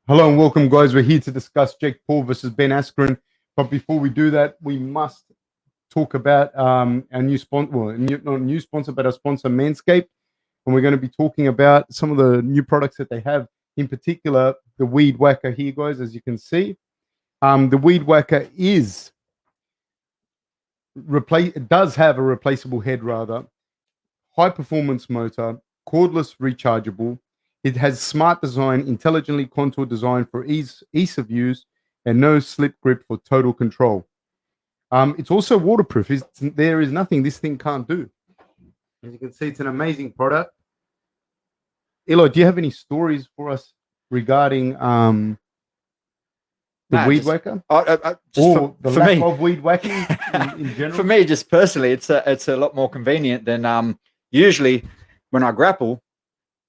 Hello and welcome, guys. We're here to discuss Jake Paul versus Ben Askren. But before we do that, we must talk about our new sponsor, not a new sponsor, but our sponsor, Manscaped. And we're going to be talking about some of the new products that they have, in particular, the Weed Whacker here, guys, as you can see. The Weed Whacker it does have a replaceable head, rather, high performance motor, cordless rechargeable. It has smart design, intelligently contoured design for ease of use, and no slip grip for total control. It's also waterproof. There is nothing this thing can't do. As you can see, it's an amazing product. Eloy, do you have any stories for us regarding the weed whacker? Or the lack of weed whacking in general? For me, just personally, it's a lot more convenient than usually when I grapple.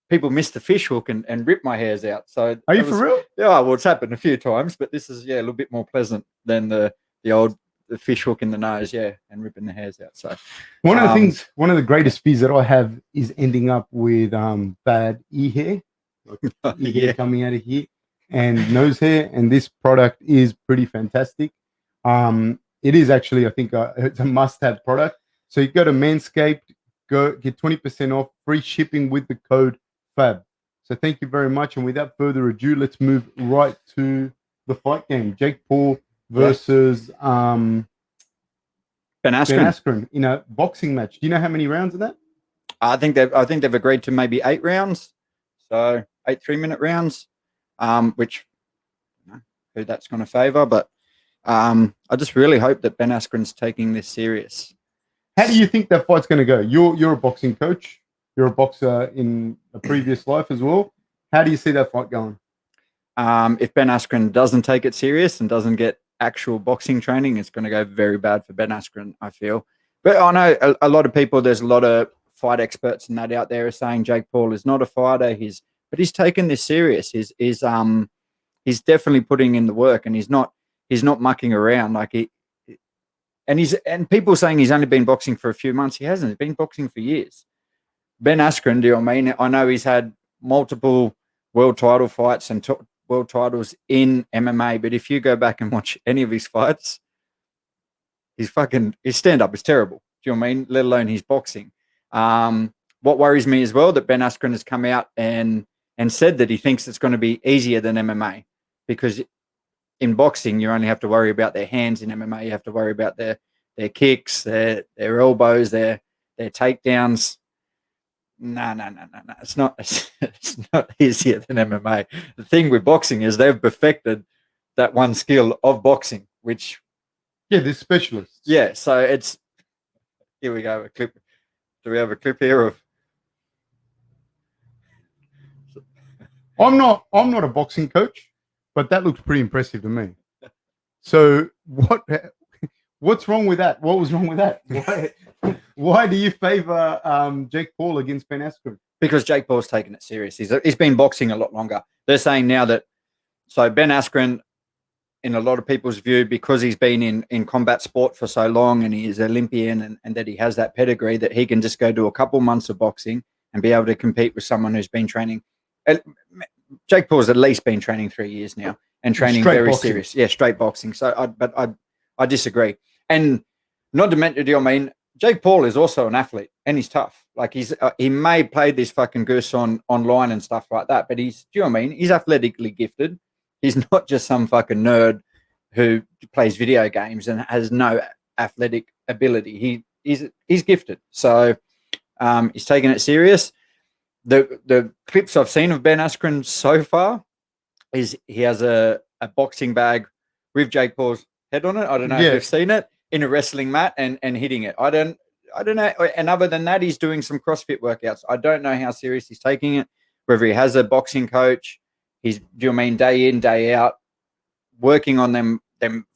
People miss the fish hook and rip my hairs out. So are you for real? Yeah, well, it's happened a few times, but this is a little bit more pleasant than the old fish hook in the nose, and ripping the hairs out. So one of the greatest fears that I have is ending up with bad ear hair, hair coming out of here, and nose hair. And this product is pretty fantastic. It is actually, I think, it's a must-have product. So you go to Manscaped, get 20% off, free shipping with the code FAB. So thank you very much. And without further ado, let's move right to the fight game. Jake Paul versus Ben Askren in a boxing match. Do you know how many rounds in that? I think they've agreed to maybe 8 rounds. So 8 3-minute rounds. Which who that's going to favor, but I just really hope that Ben Askren's taking this serious. How do you think that fight's going to go? You're a boxing coach. You're a boxer in a previous life as well. How do you see that fight going? If Ben Askren doesn't take it serious and doesn't get actual boxing training, it's going to go very bad for Ben Askren, I feel. But I know a lot of people, there's a lot of fight experts and that out there are saying Jake Paul is not a fighter. He's taken this serious. He's definitely putting in the work, and he's not mucking around and people saying he's only been boxing for a few months. He hasn't. He's been boxing for years. Ben Askren, do you know what I mean? I know he's had multiple world title fights and world titles in MMA, but if you go back and watch any of his fights, his stand-up is terrible. Do you know what I mean? Let alone his boxing. What worries me as well, that Ben Askren has come out and said that he thinks it's going to be easier than MMA, because in boxing, you only have to worry about their hands. In MMA, you have to worry about their kicks, their elbows, their takedowns. No. It's not easier than MMA. The thing with boxing is they've perfected that one skill of boxing, which they're specialists. Yeah, so it's here we go. A clip. Do we have a clip here of? I'm not a boxing coach, but that looks pretty impressive to me. So what's wrong with that? What was wrong with that? Why do you favor Jake Paul against Ben Askren? Because Jake Paul's taken it serious. He's been boxing a lot longer. They're saying now that Ben Askren, in a lot of people's view, because he's been in combat sport for so long and he is Olympian and that he has that pedigree, that he can just go do a couple months of boxing and be able to compete with someone who's been training. Jake Paul's at least been training 3 years now and training very serious. Yeah, straight boxing. So I disagree. And not to mention, Jake Paul is also an athlete and he's tough. Like he may play this fucking goose online and stuff like that, but do you know what I mean? He's athletically gifted. He's not just some fucking nerd who plays video games and has no athletic ability. He's gifted. So he's taking it serious. The clips I've seen of Ben Askren so far is he has a boxing bag with Jake Paul's head on it. I don't know if you've seen it, in a wrestling mat and hitting it. I don't know. And other than that, he's doing some CrossFit workouts. I don't know how serious he's taking it, whether he has a boxing coach. He's, do you know what I mean, day in, day out, working on them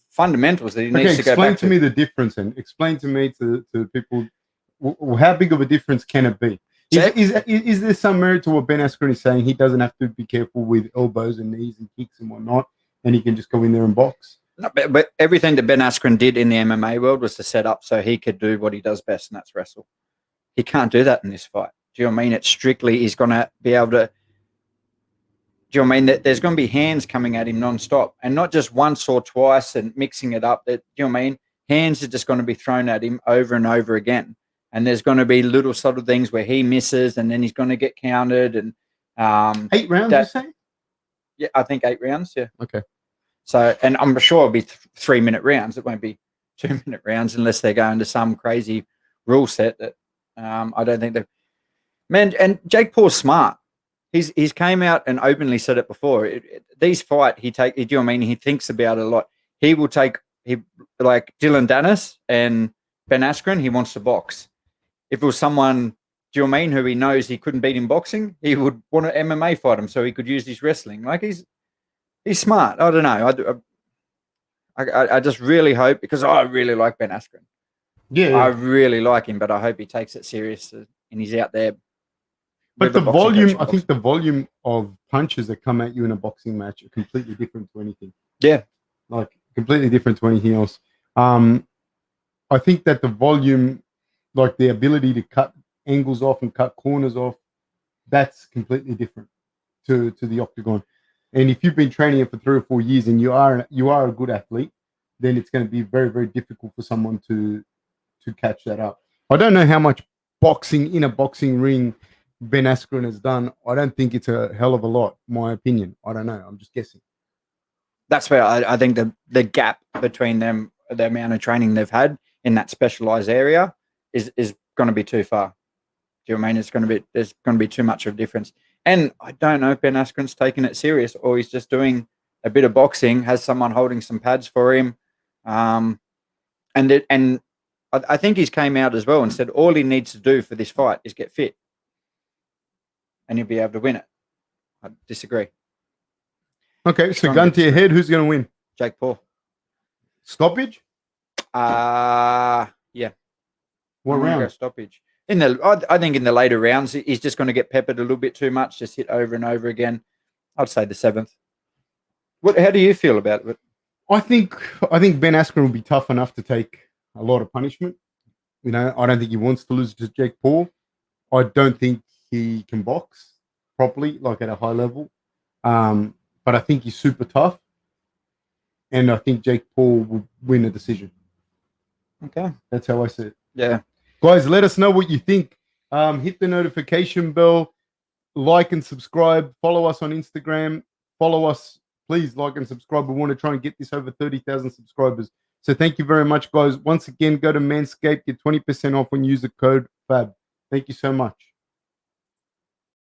fundamentals that he needs to go back to. Explain to me the difference, and explain to me to people how big of a difference can it be? Is there some merit to what Ben Askren is saying? He doesn't have to be careful with elbows and knees and kicks and whatnot, and he can just go in there and box. No, but everything that Ben Askren did in the MMA world was to set up so he could do what he does best, and that's wrestle. He can't do that in this fight. Do you know what I mean? It's strictly he's going to be able to Do you know what I mean? That there's going to be hands coming at him non-stop, and not just once or twice and mixing it up. That, you know what I mean? Hands are just going to be thrown at him over and over again. And there's going to be little subtle things where he misses, and then he's going to get counted. And 8 rounds, you say? Yeah, I think 8 rounds. Yeah. Okay. So, and I'm sure it'll be 3-minute rounds. It won't be 2-minute rounds unless they go into some crazy rule set that I don't think that. Man, and Jake Paul's smart. He's came out and openly said it before. These fight, do you know what I mean? He thinks about it a lot. He will take like Dylan Dennis and Ben Askren. He wants to box. If it was someone, do you know what I mean, who he knows he couldn't beat in boxing, he would want to MMA fight him so he could use his wrestling. Like he's smart. I don't know. I just really hope, because I really like Ben Askren. Yeah, I really like him, but I hope he takes it serious and he's out there. But the volume, I think the volume of punches that come at you in a boxing match are completely different to anything. Yeah. Like completely different to anything else. I think that the volume, like the ability to cut angles off and cut corners off, that's completely different to the octagon. And if you've been training it for 3 or 4 years and you are a good athlete, then it's going to be very, very difficult for someone to catch that up. I don't know how much boxing in a boxing ring Ben Askren has done. I don't think it's a hell of a lot, my opinion. I don't know. I'm just guessing. That's where I think the gap between them, the amount of training they've had in that specialized area is going to be too far. Do you know what I mean? There's going to be too much of a difference. And I don't know if Ben Askren's taking it serious or he's just doing a bit of boxing, has someone holding some pads for him. And I think he's came out as well and said all he needs to do for this fight is get fit and he'll be able to win it. I disagree. Okay, so gun to your head, who's going to win? Jake Paul. Stoppage? Yeah. What round? Stoppage. I think in the later rounds, he's just going to get peppered a little bit too much, just hit over and over again. I'd say the 7th. How do you feel about it? I think Ben Askren will be tough enough to take a lot of punishment. You know, I don't think he wants to lose to Jake Paul. I don't think he can box properly, like at a high level. But I think he's super tough. And I think Jake Paul will win a decision. Okay. That's how I see it. Yeah. Guys, let us know what you think. Hit the notification bell, like and subscribe. Follow us on Instagram. Follow us. Please like and subscribe. We want to try and get this over 30,000 subscribers. So thank you very much, guys. Once again, go to Manscaped. Get 20% off when you use the code FAB. Thank you so much.